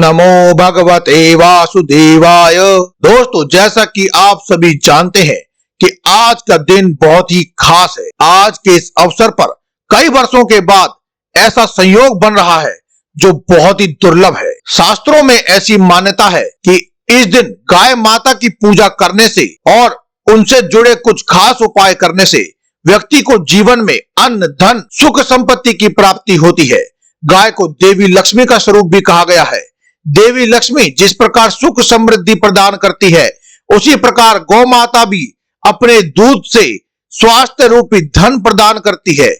नमो भगवते वासुदेवाय। दोस्तों, जैसा कि आप सभी जानते हैं कि आज का दिन बहुत ही खास है। आज के इस अवसर पर कई वर्षों के बाद ऐसा संयोग बन रहा है जो बहुत ही दुर्लभ है। शास्त्रों में ऐसी मान्यता है कि इस दिन गाय माता की पूजा करने से और उनसे जुड़े कुछ खास उपाय करने से व्यक्ति को जीवन में अन्न, धन, सुख संपत्ति की प्राप्ति होती है। गाय को देवी लक्ष्मी का स्वरूप भी कहा गया है। देवी लक्ष्मी जिस प्रकार सुख समृद्धि प्रदान करती है, उसी प्रकार गौ माता भी अपने दूध से स्वास्थ्य रूपी धन प्रदान करती है।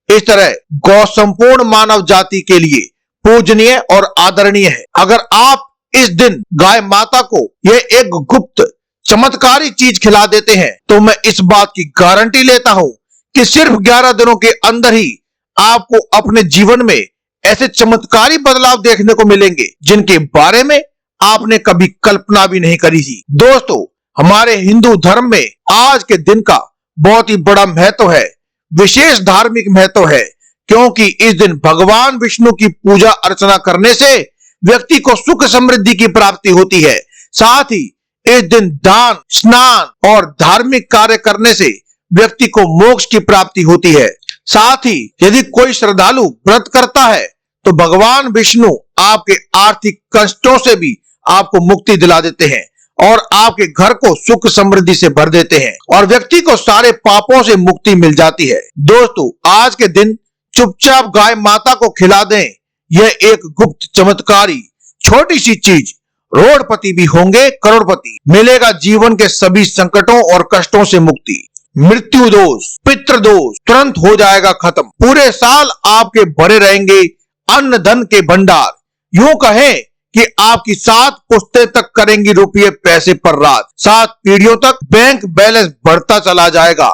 इस तरह गौ संपूर्ण मानव जाति के लिए पूजनीय और आदरणीय है। अगर आप इस दिन गाय माता को यह एक गुप्त चमत्कारी चीज खिला देते हैं तो मैं इस बात की गारंटी लेता हूं कि सिर्फ 11 दिनों के अंदर ही आपको अपने जीवन में ऐसे चमत्कारी बदलाव देखने को मिलेंगे जिनके बारे में आपने कभी कल्पना भी नहीं करी थी। दोस्तों, हमारे हिंदू धर्म में आज के दिन का बहुत ही बड़ा महत्व है, विशेष धार्मिक महत्व है, क्योंकि इस दिन भगवान विष्णु की पूजा अर्चना करने से व्यक्ति को सुख समृद्धि की प्राप्ति होती है। साथ ही इस दिन दान, स्नान और धार्मिक कार्य करने से व्यक्ति को मोक्ष की प्राप्ति होती है। साथ ही यदि कोई श्रद्धालु व्रत करता है तो भगवान विष्णु आपके आर्थिक कष्टों से भी आपको मुक्ति दिला देते हैं और आपके घर को सुख समृद्धि से भर देते हैं और व्यक्ति को सारे पापों से मुक्ति मिल जाती है। दोस्तों, आज के दिन चुपचाप गाय माता को खिला दें। यह एक गुप्त चमत्कारी छोटी सी चीज, रोडपति भी होंगे करोड़पति। मिलेगा जीवन के सभी संकटों और कष्टों से मुक्ति। मृत्यु दोष, पितृ दोष तुरंत हो जाएगा खत्म। पूरे साल आपके भरे रहेंगे अन्न धन के भंडार। यूं कहें कि आपकी 7 पुश्तें तक करेंगी रुपये पैसे पर रात। 7 पीढ़ियों तक बैंक बैलेंस बढ़ता चला जाएगा।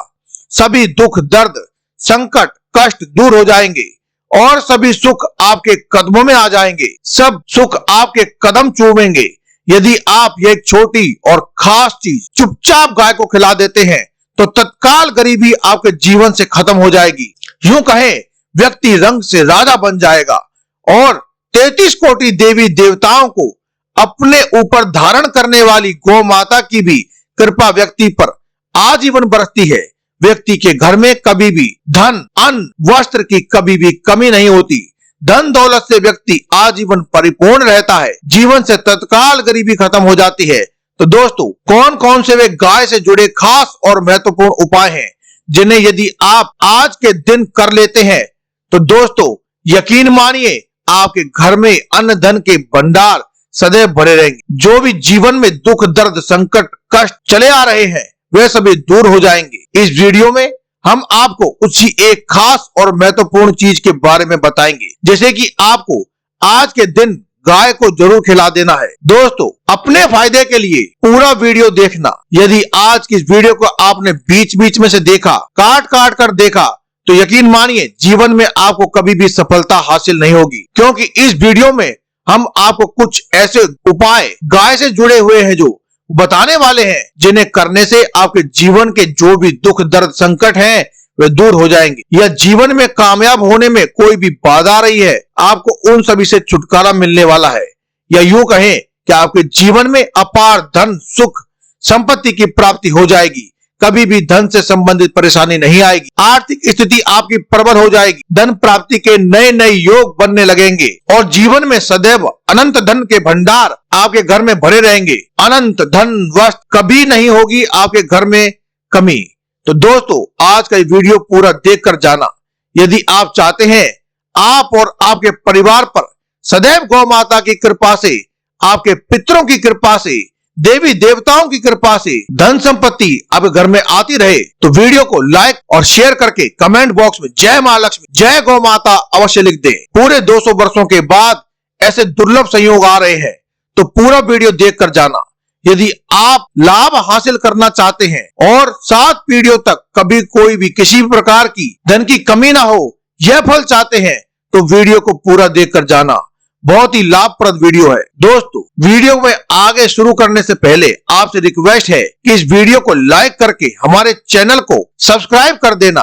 सभी दुख, दर्द, संकट, कष्ट दूर हो जाएंगे और सभी सुख आपके कदमों में आ जाएंगे। सब सुख आपके कदम चूमेंगे यदि आप ये छोटी और खास चीज चुपचाप गाय को खिला देते हैं तो तत्काल गरीबी आपके जीवन से खत्म हो जाएगी। यूं कहें व्यक्ति रंग से राजा बन जाएगा और 33 कोटि देवी देवताओं को अपने ऊपर धारण करने वाली गौ माता की भी कृपा व्यक्ति पर आजीवन बरसती है। व्यक्ति के घर में कभी भी धन, अन्न, वस्त्र की कभी भी कमी नहीं होती। धन दौलत से व्यक्ति आजीवन परिपूर्ण रहता है। जीवन से तत्काल गरीबी खत्म हो जाती है। तो दोस्तों, कौन कौन से वे गाय से जुड़े खास और महत्वपूर्ण उपाय हैं जिन्हें यदि आप आज के दिन कर लेते हैं तो दोस्तों यकीन मानिए आपके घर में अन्न धन के भंडार सदैव भरे रहेंगे। जो भी जीवन में दुख, दर्द, संकट, कष्ट चले आ रहे हैं वे सभी दूर हो जाएंगे। इस वीडियो में हम आपको उसी एक खास और महत्वपूर्ण चीज के बारे में बताएंगे, जैसे कि आपको आज के दिन गाय को जरूर खिला देना है। दोस्तों, अपने फायदे के लिए पूरा वीडियो देखना। यदि आज की इस वीडियो को आपने बीच बीच में से देखा, काट काट कर देखा, तो यकीन मानिए जीवन में आपको कभी भी सफलता हासिल नहीं होगी, क्योंकि इस वीडियो में हम आपको कुछ ऐसे उपाय गाय से जुड़े हुए हैं जो बताने वाले हैं जिन्हें करने से आपके जीवन के जो भी दुख, दर्द, संकट हैं वे दूर हो जाएंगे। या जीवन में कामयाब होने में कोई भी बाधा आ रही है, आपको उन सभी से छुटकारा मिलने वाला है। या यूं कहें कि आपके जीवन में अपार धन, सुख, संपत्ति की प्राप्ति हो जाएगी। कभी भी धन से संबंधित परेशानी नहीं आएगी। आर्थिक स्थिति आपकी प्रबल हो जाएगी। धन प्राप्ति के नए नए योग बनने लगेंगे और जीवन में सदैव अनंत धन के भंडार आपके घर में भरे रहेंगे। अनंत धन, वस्त्र कभी नहीं होगी आपके घर में कमी। तो दोस्तों, आज का ये वीडियो पूरा देखकर जाना। यदि आप चाहते हैं आप और आपके परिवार पर सदैव गौ माता की कृपा से, आपके पितरों की कृपा से, देवी देवताओं की कृपा से धन संपत्ति आपके घर में आती रहे, तो वीडियो को लाइक और शेयर करके कमेंट बॉक्स में जय मां लक्ष्मी, जय गौ माता अवश्य लिख दें। पूरे 200 वर्षों के बाद ऐसे दुर्लभ संयोग आ रहे हैं, तो पूरा वीडियो देखकर जाना। यदि आप लाभ हासिल करना चाहते हैं और 7 पीढ़ियों तक कभी कोई भी किसी भी प्रकार की धन की कमी ना हो, यह फल चाहते हैं, तो वीडियो को पूरा देखकर जाना। बहुत ही लाभप्रद वीडियो है। दोस्तों, वीडियो में आगे शुरू करने से पहले आपसे रिक्वेस्ट है कि इस वीडियो को लाइक करके हमारे चैनल को सब्सक्राइब कर देना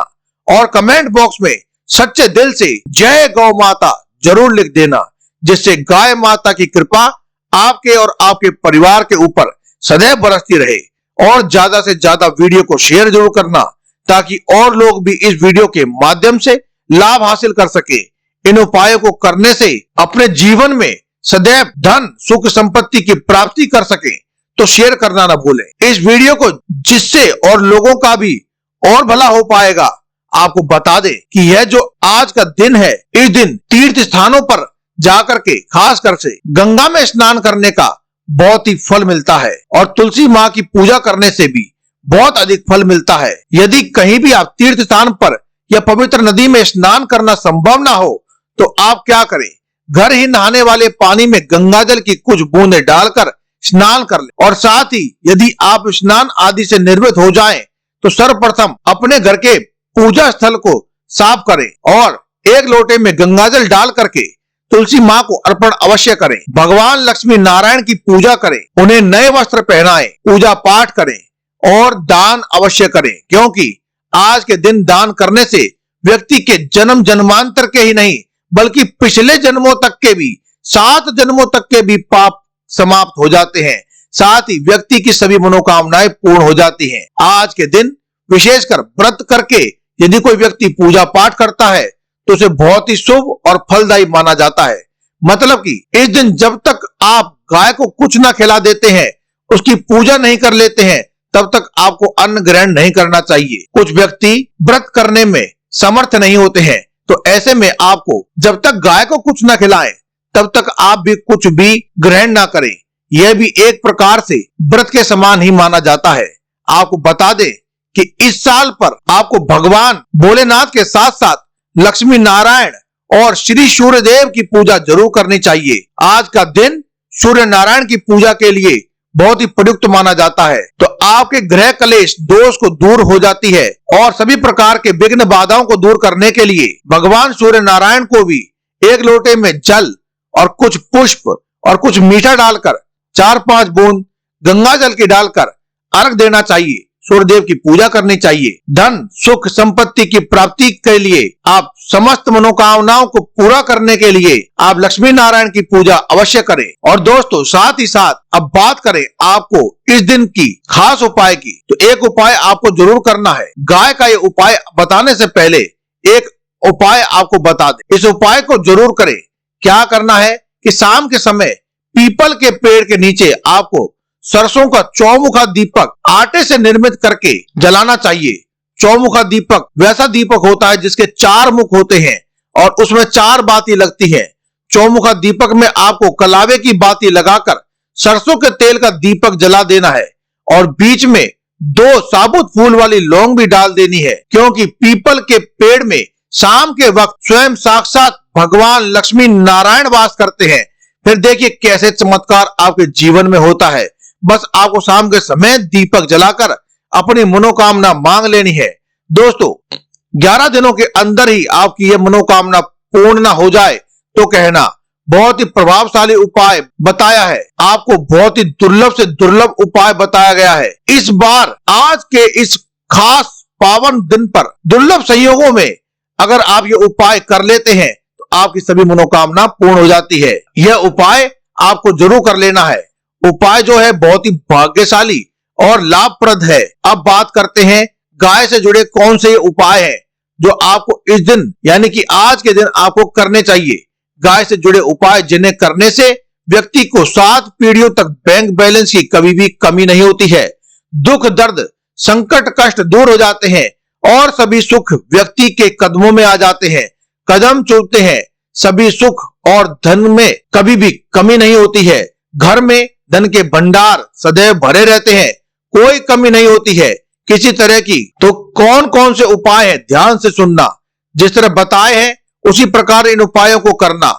और कमेंट बॉक्स में सच्चे दिल से जय गौ माता जरूर लिख देना, जिससे गाय माता की कृपा आपके और आपके परिवार के ऊपर सदैव बरसती रहे। और ज्यादा से ज्यादा वीडियो को शेयर जरूर करना, ताकि और लोग भी इस वीडियो के माध्यम से लाभ हासिल कर सके। इन उपायों को करने से अपने जीवन में सदैव धन सुख संपत्ति की प्राप्ति कर सके, तो शेयर करना ना भूलें इस वीडियो को, जिससे और लोगों का भी और भला हो पाएगा। आपको बता दें कि यह जो आज का दिन है, इस दिन तीर्थ स्थानों पर जाकर के खासकर से गंगा में स्नान करने का बहुत ही फल मिलता है, और तुलसी माँ की पूजा करने से भी बहुत अधिक फल मिलता है। यदि कहीं भी आप तीर्थ स्थान पर या पवित्र नदी में स्नान करना संभव ना हो, तो आप क्या करें, घर ही नहाने वाले पानी में गंगाजल की कुछ बूंदें डालकर स्नान कर लें। और साथ ही यदि आप स्नान आदि से निर्वृत्त हो जाएं, तो सर्वप्रथम अपने घर के पूजा स्थल को साफ करें और एक लोटे में गंगाजल डाल करके तुलसी माँ को अर्पण अवश्य करें। भगवान लक्ष्मी नारायण की पूजा करें, उन्हें नए वस्त्र पहनाएं, पूजा पाठ करें और दान अवश्य करें, क्योंकि आज के दिन दान करने से व्यक्ति के जन्म जन्मांतर के ही नहीं, बल्कि पिछले जन्मों तक के भी, 7 जन्मों तक के भी पाप समाप्त हो जाते हैं। साथ ही व्यक्ति की सभी मनोकामनाएं पूर्ण हो जाती हैं। आज के दिन विशेषकर व्रत करके यदि कोई व्यक्ति पूजा पाठ करता है, तो उसे बहुत ही शुभ और फलदायी माना जाता है। मतलब कि इस दिन जब तक आप गाय को कुछ ना खिला देते हैं, उसकी पूजा नहीं कर लेते हैं, तब तक आपको अन्न ग्रहण नहीं करना चाहिए। कुछ व्यक्ति व्रत करने में समर्थ नहीं होते हैं, तो ऐसे में आपको जब तक गाय को कुछ ना खिलाएं, तब तक आप भी कुछ भी ग्रहण ना करें। यह भी एक प्रकार से व्रत के समान ही माना जाता है। आपको बता दें कि इस साल पर आपको भगवान भोलेनाथ के साथ साथ लक्ष्मी नारायण और श्री सूर्यदेव की पूजा जरूर करनी चाहिए। आज का दिन सूर्य नारायण की पूजा के लिए बहुत ही प्रयुक्त माना जाता है, तो आपके ग्रह कलेश दोष को दूर हो जाती है, और सभी प्रकार के विघ्न बाधाओं को दूर करने के लिए भगवान सूर्य नारायण को भी एक लोटे में जल और कुछ पुष्प और कुछ मीठा डालकर 4-5 बूंद गंगा जल की डालकर अर्घ देना चाहिए। सूर्यदेव की पूजा करनी चाहिए। धन सुख संपत्ति की प्राप्ति के लिए, आप समस्त मनोकामनाओं को पूरा करने के लिए आप लक्ष्मी नारायण की पूजा अवश्य करें। और दोस्तों, साथ ही साथ अब बात करें आपको इस दिन की खास उपाय की, तो एक उपाय आपको जरूर करना है। गाय का ये उपाय बताने से पहले एक उपाय आपको बता दें, इस उपाय को जरूर करें। क्या करना है कि शाम के समय पीपल के पेड़ के नीचे आपको सरसों का चौमुखा दीपक आटे से निर्मित करके जलाना चाहिए। चौमुखा दीपक वैसा दीपक होता है जिसके 4 मुख होते हैं और उसमें 4 बाती लगती है। चौमुखा दीपक में आपको कलावे की बाती लगाकर सरसों के तेल का दीपक जला देना है, और बीच में 2 साबुत फूल वाली लौंग भी डाल देनी है, क्योंकि पीपल के पेड़ में शाम के वक्त स्वयं साक्षात भगवान लक्ष्मी नारायण वास करते हैं। फिर देखिए कैसे चमत्कार आपके जीवन में होता है। बस आपको शाम के समय दीपक जलाकर अपनी मनोकामना मांग लेनी है। दोस्तों, 11 दिनों के अंदर ही आपकी यह मनोकामना पूर्ण ना हो जाए तो कहना। बहुत ही प्रभावशाली उपाय बताया है, आपको बहुत ही दुर्लभ से दुर्लभ उपाय बताया गया है। इस बार आज के इस खास पावन दिन पर दुर्लभ संयोगों में अगर आप ये उपाय कर लेते हैं, तो आपकी सभी मनोकामना पूर्ण हो जाती है। यह उपाय आपको जरूर कर लेना है। उपाय जो है बहुत ही भाग्यशाली और लाभप्रद है। अब बात करते हैं गाय से जुड़े कौन से उपाय हैं जो आपको इस दिन यानी कि आज के दिन आपको करने चाहिए। गाय से जुड़े उपाय जिन्हें करने से व्यक्ति को 7 पीढ़ियों तक बैंक बैलेंस की कभी भी कमी नहीं होती है। दुख दर्द संकट कष्ट दूर हो जाते हैं और सभी सुख व्यक्ति के कदमों में आ जाते हैं। कदम चूमते हैं, सभी सुख और धन में कभी भी कमी नहीं होती है। घर में धन के भंडार सदैव भरे रहते हैं, कोई कमी नहीं होती है किसी तरह की। तो कौन कौन से उपाय हैं, ध्यान से सुनना। जिस तरह बताए हैं उसी प्रकार इन उपायों को करना।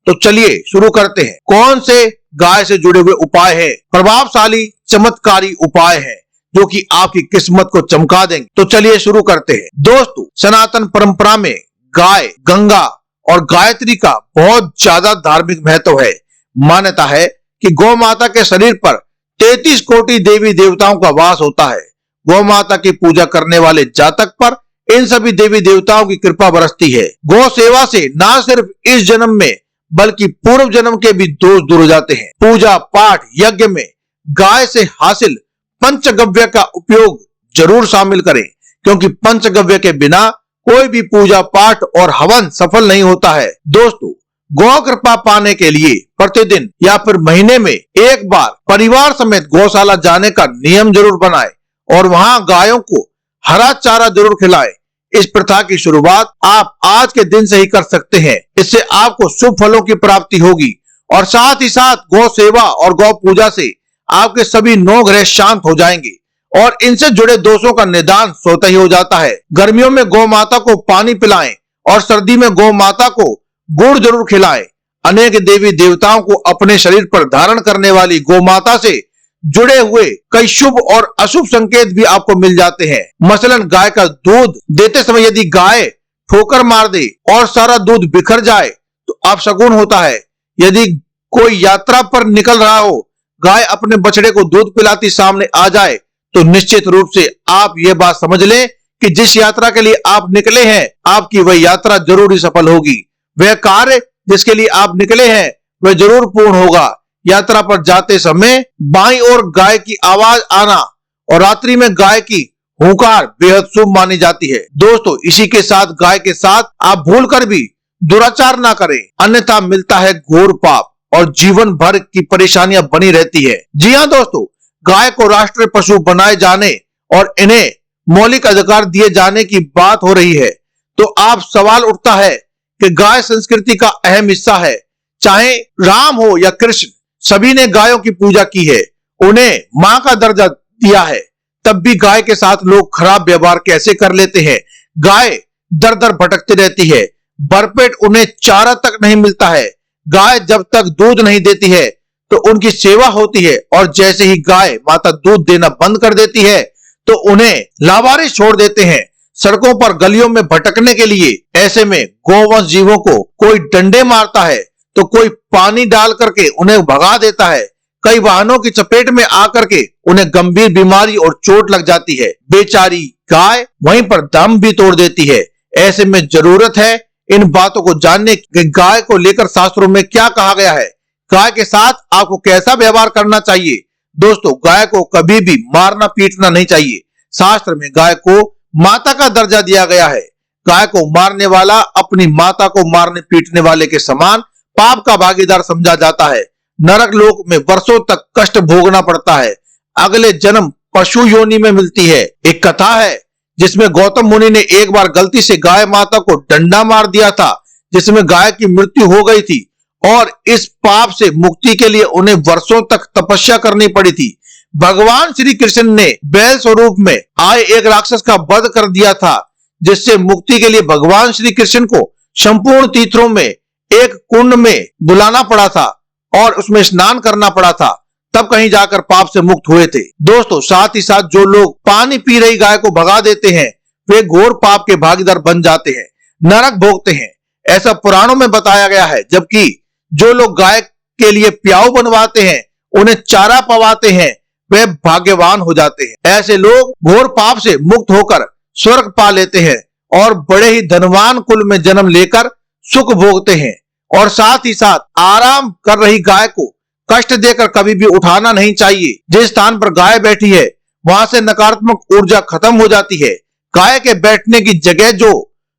तो चलिए शुरू करते हैं। कौन से गाय से जुड़े हुए उपाय हैं, प्रभावशाली चमत्कारी उपाय हैं जो कि आपकी किस्मत को चमका देंगे। तो चलिए शुरू करते हैं। दोस्तों, सनातन परंपरा में गाय, गंगा और गायत्री का बहुत ज्यादा धार्मिक महत्व है। मान्यता है कि गौ माता के शरीर पर 33 कोटि देवी देवताओं का वास होता है। गौ माता की पूजा करने वाले जातक पर इन सभी देवी देवताओं की कृपा बरसती है। गौ सेवा से न सिर्फ इस जन्म में बल्कि पूर्व जन्म के भी दोष दूर हो जाते हैं। पूजा पाठ यज्ञ में गाय से हासिल पंचगव्य का उपयोग जरूर शामिल करें, क्योंकि पंचगव्य के बिना कोई भी पूजा पाठ और हवन सफल नहीं होता है। दोस्तों, गौ कृपा पाने के लिए प्रतिदिन या फिर महीने में एक बार परिवार समेत गौशाला जाने का नियम जरूर बनाएं और वहां गायों को हरा चारा जरूर खिलाएं। इस प्रथा की शुरुआत आप आज के दिन से ही कर सकते हैं। इससे आपको शुभ फलों की प्राप्ति होगी और साथ ही साथ गौ सेवा और गौ पूजा से आपके सभी 9 ग्रह शांत हो जाएंगे और इनसे जुड़े दोषों का निदान स्वतः ही हो जाता है। गर्मियों में गौ माता को पानी पिलाएं और सर्दी में गौ माता को गुड़ जरूर खिलाएं। अनेक देवी देवताओं को अपने शरीर पर धारण करने वाली गौ माता से जुड़े हुए कई शुभ और अशुभ संकेत भी आपको मिल जाते हैं। मसलन गाय का दूध देते समय यदि गाय ठोकर मार दे और सारा दूध बिखर जाए तो अपशकुन होता है। यदि कोई यात्रा पर निकल रहा हो, गाय अपने बछड़े को दूध पिलाती सामने आ जाए तो निश्चित रूप से आप ये बात समझ लें कि जिस यात्रा के लिए आप निकले हैं, आपकी वह यात्रा जरूर ही सफल होगी। वह कार्य जिसके लिए आप निकले हैं वह जरूर पूर्ण होगा। यात्रा पर जाते समय बाईं ओर गाय की आवाज आना और रात्रि में गाय की हुंकार बेहद शुभ मानी जाती है। दोस्तों, इसी के साथ गाय के साथ आप भूलकर भी दुराचार ना करें, अन्यथा मिलता है घोर पाप और जीवन भर की परेशानियां बनी रहती है। जी हाँ दोस्तों, गाय को राष्ट्रीय पशु बनाए जाने और इन्हें मौलिक अधिकार दिए जाने की बात हो रही है तो आप सवाल उठता है कि गाय संस्कृति का अहम हिस्सा है। चाहे राम हो या कृष्ण, सभी ने गायों की पूजा की है, उन्हें मां का दर्जा दिया है, तब भी गाय के साथ लोग खराब व्यवहार कैसे कर लेते हैं। गाय दर दर भटकती रहती है, भरपेट उन्हें चारा तक नहीं मिलता है। गाय जब तक दूध नहीं देती है तो उनकी सेवा होती है और जैसे ही गाय माता दूध देना बंद कर देती है तो उन्हें लावारिस छोड़ देते हैं, सड़कों पर गलियों में भटकने के लिए। ऐसे में गौवंश जीवों को कोई डंडे मारता है तो कोई पानी डाल करके उन्हें भगा देता है। कई वाहनों की चपेट में आकर के उन्हें गंभीर बीमारी और चोट लग जाती है। बेचारी गाय वहीं पर दम भी तोड़ देती है। ऐसे में जरूरत है इन बातों को जानने कि गाय को लेकर शास्त्रों में क्या कहा गया है, गाय के साथ आपको कैसा व्यवहार करना चाहिए। दोस्तों, गाय को कभी भी मारना पीटना नहीं चाहिए। शास्त्र में गाय को माता का दर्जा दिया गया है। गाय को मारने वाला अपनी माता को मारने पीटने वाले के समान पाप का भागीदार समझा जाता है। नरक लोक में वर्षों तक कष्ट भोगना पड़ता है। अगले जन्म पशु योनि में मिलती है। एक कथा है जिसमें गौतम मुनि ने एक बार गलती से गाय माता को डंडा मार दिया था, जिसमें गाय की मृत्यु हो गई थी और इस पाप से मुक्ति के लिए उन्हें वर्षों तक तपस्या करनी पड़ी थी। भगवान श्री कृष्ण ने बैल स्वरूप में आए एक राक्षस का वध कर दिया था, जिससे मुक्ति के लिए भगवान श्री कृष्ण को संपूर्ण तीर्थों में एक कुंड में बुलाना पड़ा था और उसमें स्नान करना पड़ा था, तब कहीं जाकर पाप से मुक्त हुए थे। दोस्तों, साथ ही साथ जो लोग पानी पी रही गाय को भगा देते हैं वे घोर पाप के भागीदार बन जाते हैं, नरक भोगते हैं। ऐसा पुराणों में बताया गया है। जबकि जो लोग गाय के लिए प्याऊ बनवाते हैं, उन्हें चारा पवाते हैं, वे भाग्यवान हो जाते हैं। ऐसे लोग घोर पाप से मुक्त होकर स्वर्ग पा लेते हैं और बड़े ही धनवान कुल में जन्म लेकर सुख भोगते हैं। और साथ ही साथ आराम कर रही गाय को कष्ट देकर कभी भी उठाना नहीं चाहिए। जिस स्थान पर गाय बैठी है वहां से नकारात्मक ऊर्जा खत्म हो जाती है। गाय के बैठने की जगह जो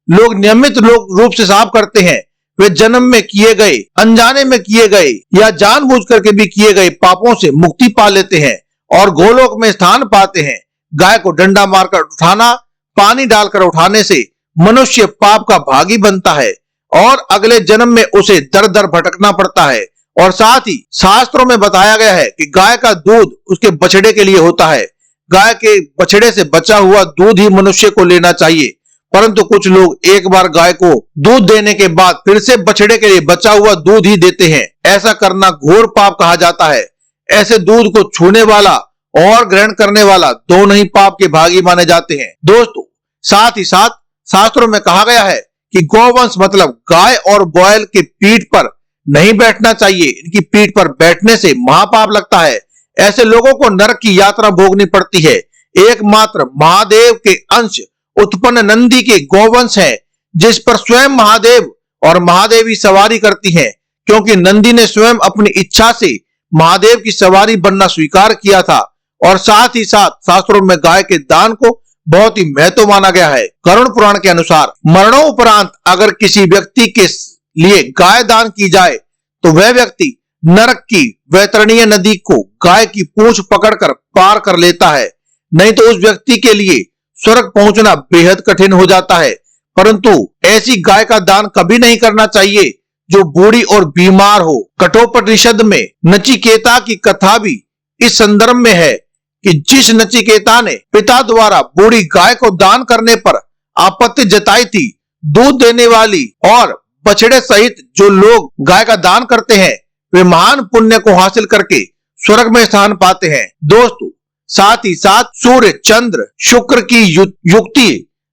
लोग नियमित रूप से साफ करते हैं वे जन्म में किए गए, अनजाने में किए गए या जानबूझ करके भी किए गए पापों से मुक्ति पा लेते हैं और गोलोक में स्थान पाते हैं। गाय को डंडा मारकर उठाना, पानी डालकर उठाने से मनुष्य पाप का भागी बनता है और अगले जन्म में उसे दर दर भटकना पड़ता है। और साथ ही शास्त्रों में बताया गया है कि गाय का दूध उसके बछड़े के लिए होता है। गाय के बछड़े से बचा हुआ दूध ही मनुष्य को लेना चाहिए, परंतु कुछ लोग एक बार गाय को दूध देने के बाद फिर से बछड़े के लिए बचा हुआ दूध ही देते हैं। ऐसा करना घोर पाप कहा जाता है। ऐसे दूध को छूने वाला और ग्रहण करने वाला दोनों ही पाप के भागी माने जाते हैं। दोस्तों, साथ ही साथ शास्त्रों में कहा गया है कि गौवंश मतलब गाय और बैल के पीठ पर नहीं बैठना चाहिए। इनकी पीठ पर बैठने से महापाप लगता है। ऐसे लोगों को नरक की यात्रा भोगनी पड़ती है। एकमात्र महादेव के अंश उत्पन्न नंदी के गौवंश है, जिस पर स्वयं महादेव और महादेवी सवारी करती हैं। क्योंकि नंदी ने स्वयं अपनी इच्छा से महादेव की सवारी बनना स्वीकार किया था। और साथ ही साथ शास्त्रों में गाय के दान को बहुत ही महत्व माना गया है। गरुड़ पुराण के अनुसार मरणोपरांत अगर किसी व्यक्ति के लिए गाय दान की जाए तो वह व्यक्ति नरक की वैतरणीय नदी को गाय की पूंछ पकड़कर पार कर लेता है, नहीं तो उस व्यक्ति के लिए स्वर्ग पहुंचना बेहद कठिन हो जाता है। परंतु ऐसी गाय का दान कभी नहीं करना चाहिए जो बूढ़ी और बीमार हो। कठोपनिषद में नचिकेता की कथा भी इस संदर्भ में है कि जिस नचिकेता ने पिता द्वारा बूढ़ी गाय को दान करने पर आपत्ति जताई थी, दूध देने वाली और बछड़े सहित जो लोग गाय का दान करते हैं वे महान पुण्य को हासिल करके स्वर्ग में स्थान पाते हैं। दोस्तों, साथ ही साथ सूर्य, चंद्र, शुक्र की युक्ति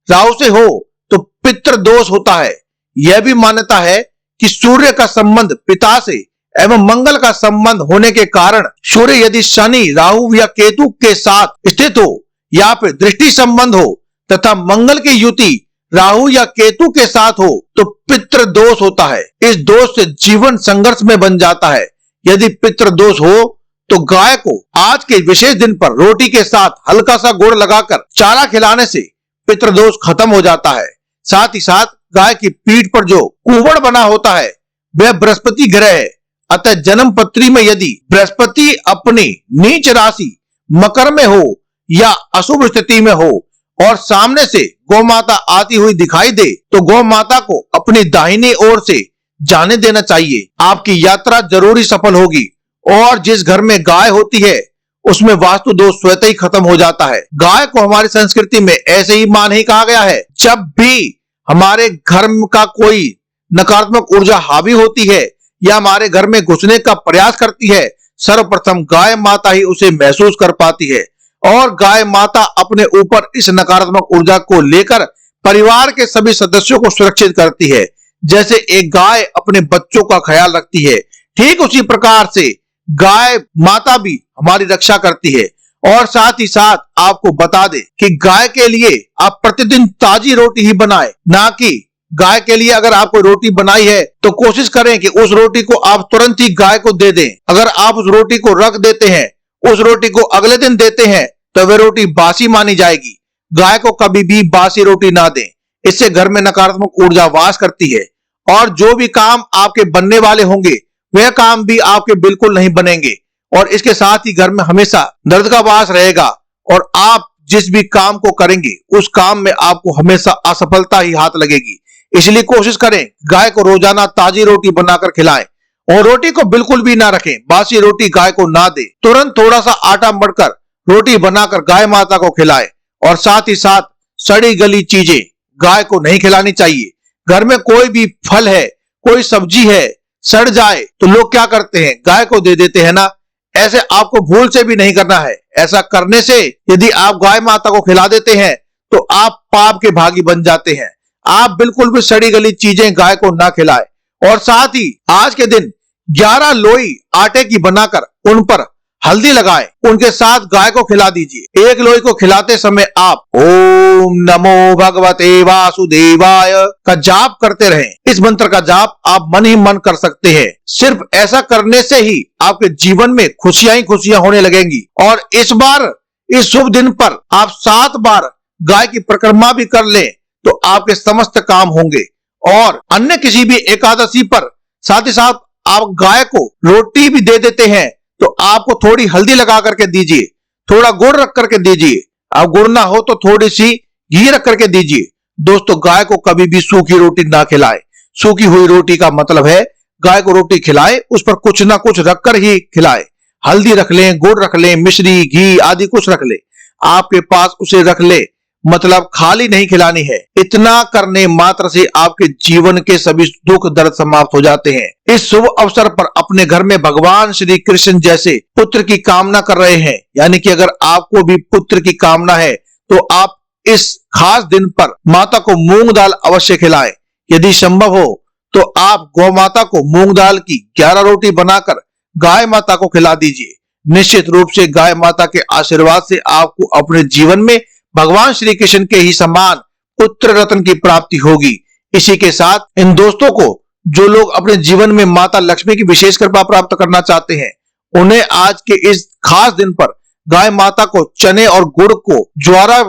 राहु से हो तो पितृ दोष होता है। यह भी मान्यता है कि सूर्य का संबंध पिता से एवं मंगल का संबंध होने के कारण सूर्य यदि शनि, राहु या केतु के साथ स्थित हो या फिर दृष्टि संबंध हो तथा मंगल की युति राहु या केतु के साथ हो तो पितृ दोष होता है। इस दोष से जीवन संघर्ष में बन जाता है। यदि पितृ दोष हो तो गाय को आज के विशेष दिन पर रोटी के साथ हल्का सा गुड़ लगाकर चारा खिलाने से पितृदोष खत्म हो जाता है। साथ ही साथ गाय की पीठ पर जो कुंवड़ बना होता है वह बृहस्पति ग्रह है। अतः जन्म पत्री में यदि बृहस्पति अपनी नीच राशि मकर में हो या अशुभ स्थिति में हो और सामने से गौ माता आती हुई दिखाई दे तो गौ माता को अपनी दाहिनी ओर से जाने देना चाहिए। आपकी यात्रा जरूरी सफल होगी और जिस घर में गाय होती है उसमें वास्तु दोष स्वतः ही खत्म हो जाता है। गाय को हमारी संस्कृति में ऐसे ही मान ही कहा गया है। जब भी हमारे घर का कोई नकारात्मक ऊर्जा हावी होती है या हमारे घर में घुसने का प्रयास करती है, सर्वप्रथम गाय माता ही उसे महसूस कर पाती है और गाय माता अपने ऊपर इस नकारात्मक ऊर्जा को लेकर परिवार के सभी सदस्यों को सुरक्षित करती है। जैसे एक गाय अपने बच्चों का ख्याल रखती है, ठीक उसी प्रकार से गाय माता भी हमारी रक्षा करती है। और साथ ही साथ आपको बता दे कि गाय के लिए आप प्रतिदिन ताजी रोटी ही बनाएं, ना कि गाय के लिए अगर आपको रोटी बनाई है तो कोशिश करें कि उस रोटी को आप तुरंत ही गाय को दे दें। अगर आप उस रोटी को रख देते हैं, उस रोटी को अगले दिन देते हैं तो वह रोटी बासी मानी जाएगी। गाय को कभी भी बासी रोटी ना दें, इससे घर में नकारात्मक ऊर्जा वास करती है और जो भी काम आपके बनने वाले होंगे वह काम भी आपके बिल्कुल नहीं बनेंगे और इसके साथ ही घर में हमेशा दर्द का वास रहेगा और आप जिस भी काम को करेंगे उस काम में आपको हमेशा असफलता ही हाथ लगेगी। इसलिए कोशिश करें गाय को रोजाना ताजी रोटी बनाकर खिलाएं और रोटी को बिल्कुल भी ना रखें। बासी रोटी गाय को ना दे, तुरंत थोड़ा सा आटा मढ़कर रोटी बनाकर गाय माता को खिलाएं और साथ ही साथ सड़ी गली चीजें गाय को नहीं खिलानी चाहिए। घर में कोई भी फल है, कोई सब्जी है, सड़ जाए तो लोग क्या करते हैं, गाय को दे देते हैं ना। ऐसे आपको भूल से भी नहीं करना है। ऐसा करने से यदि आप गाय माता को खिला देते हैं तो आप पाप के भागी बन जाते हैं। आप बिल्कुल भी सड़ी गली चीजें गाय को ना खिलाएं और साथ ही आज के दिन 11 लोई आटे की बनाकर उन पर हल्दी लगाएं, उनके साथ गाय को खिला दीजिए। एक लोई को खिलाते समय आप ओम नमो भगवते वासुदेवाय का जाप करते रहें। इस मंत्र का जाप आप मन ही मन कर सकते हैं। सिर्फ ऐसा करने से ही आपके जीवन में खुशियां ही खुशियां होने लगेंगी। और इस बार इस शुभ दिन पर आप 7 बार गाय की परिक्रमा भी कर लें तो आपके समस्त काम होंगे। और अन्य किसी भी एकादशी पर साथ ही साथ आप गाय को रोटी भी दे देते हैं तो आपको थोड़ी हल्दी लगा करके दीजिए, थोड़ा गुड़ रख करके दीजिए। आप गुड़ ना हो तो थोड़ी सी घी रख करके दीजिए। दोस्तों, गाय को कभी भी सूखी रोटी ना खिलाएं। सूखी हुई रोटी का मतलब है गाय को रोटी खिलाएं, उस पर कुछ ना कुछ रखकर ही खिलाएं। हल्दी रख लें, गुड़ रख लें, मिश्री, घी आदि कुछ रख लें, आपके पास उसे रख ले, मतलब खाली नहीं खिलानी है। इतना करने मात्र से आपके जीवन के सभी दुख दर्द समाप्त हो जाते हैं। इस शुभ अवसर पर अपने घर में भगवान श्री कृष्ण जैसे पुत्र की कामना कर रहे हैं, यानी कि अगर आपको भी पुत्र की कामना है तो आप इस खास दिन पर माता को मूंग दाल अवश्य खिलाएं। यदि संभव हो तो आप गौ माता को मूंग दाल की 11 रोटी बनाकर गाय माता को खिला दीजिए। निश्चित रूप से गाय माता के आशीर्वाद से आपको अपने जीवन में भगवान श्री कृष्ण के ही समान पुत्र रत्न की प्राप्ति होगी। इसी के साथ इन दोस्तों को जो लोग अपने जीवन में माता लक्ष्मी की विशेष कृपा प्राप्त करना चाहते हैं, उन्हें आज के इस खास दिन पर गाय माता को चने और गुड़ को ज्वारा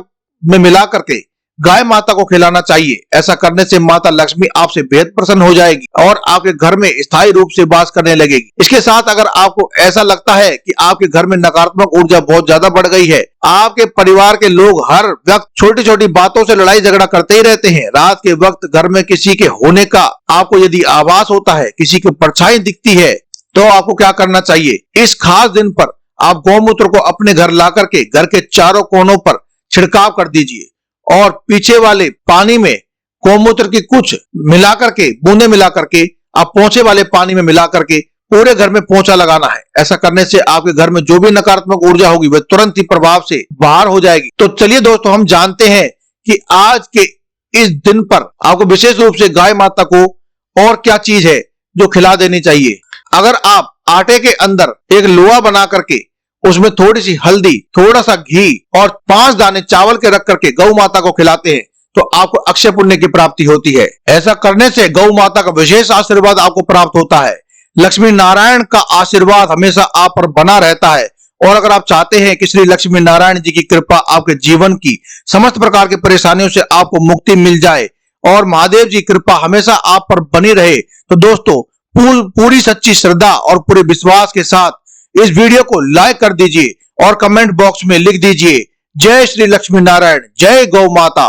में मिला करके गाय माता को खिलाना चाहिए। ऐसा करने से माता लक्ष्मी आपसे बेहद प्रसन्न हो जाएगी और आपके घर में स्थायी रूप से वास करने लगेगी। इसके साथ अगर आपको ऐसा लगता है कि आपके घर में नकारात्मक ऊर्जा बहुत ज्यादा बढ़ गई है, आपके परिवार के लोग हर वक्त छोटी छोटी बातों से लड़ाई झगड़ा करते ही रहते हैं, रात के वक्त घर में किसी के होने का आपको यदि आभास होता है, किसी की परछाई दिखती है, तो आपको क्या करना चाहिए? इस खास दिन पर आप गौमूत्र को अपने घर ला करके घर के चारों कोनों पर छिड़काव कर दीजिए और पीछे वाले पानी में गौमूत्र की कुछ मिला करके, बूंदे मिला करके आप पोंछे वाले पानी में मिला करके पूरे घर में पोंछा लगाना है। ऐसा करने से आपके घर में जो भी नकारात्मक ऊर्जा होगी वह तुरंत ही प्रभाव से बाहर हो जाएगी। तो चलिए दोस्तों, हम जानते हैं कि आज के इस दिन पर आपको विशेष रूप से गाय माता को और क्या चीज है जो खिला देनी चाहिए। अगर आप आटे के अंदर एक लोहा बना करके उसमें थोड़ी सी हल्दी, थोड़ा सा घी और 5 दाने चावल के रख करके गौ माता को खिलाते हैं तो आपको अक्षय पुण्य की प्राप्ति होती है। ऐसा करने से गौ माता का विशेष आशीर्वाद आपको प्राप्त होता है। लक्ष्मी नारायण का आशीर्वाद हमेशा आप पर बना रहता है। और अगर आप चाहते हैं कि श्री लक्ष्मी नारायण जी की कृपा आपके जीवन की समस्त प्रकार की परेशानियों से आपको मुक्ति मिल जाए और महादेव जी कृपा हमेशा आप पर बनी रहे, तो दोस्तों पूरी सच्ची श्रद्धा और पूरे विश्वास के साथ इस वीडियो को लाइक कर दीजिए और कमेंट बॉक्स में लिख दीजिए जय श्री लक्ष्मी नारायण, जय गौ माता।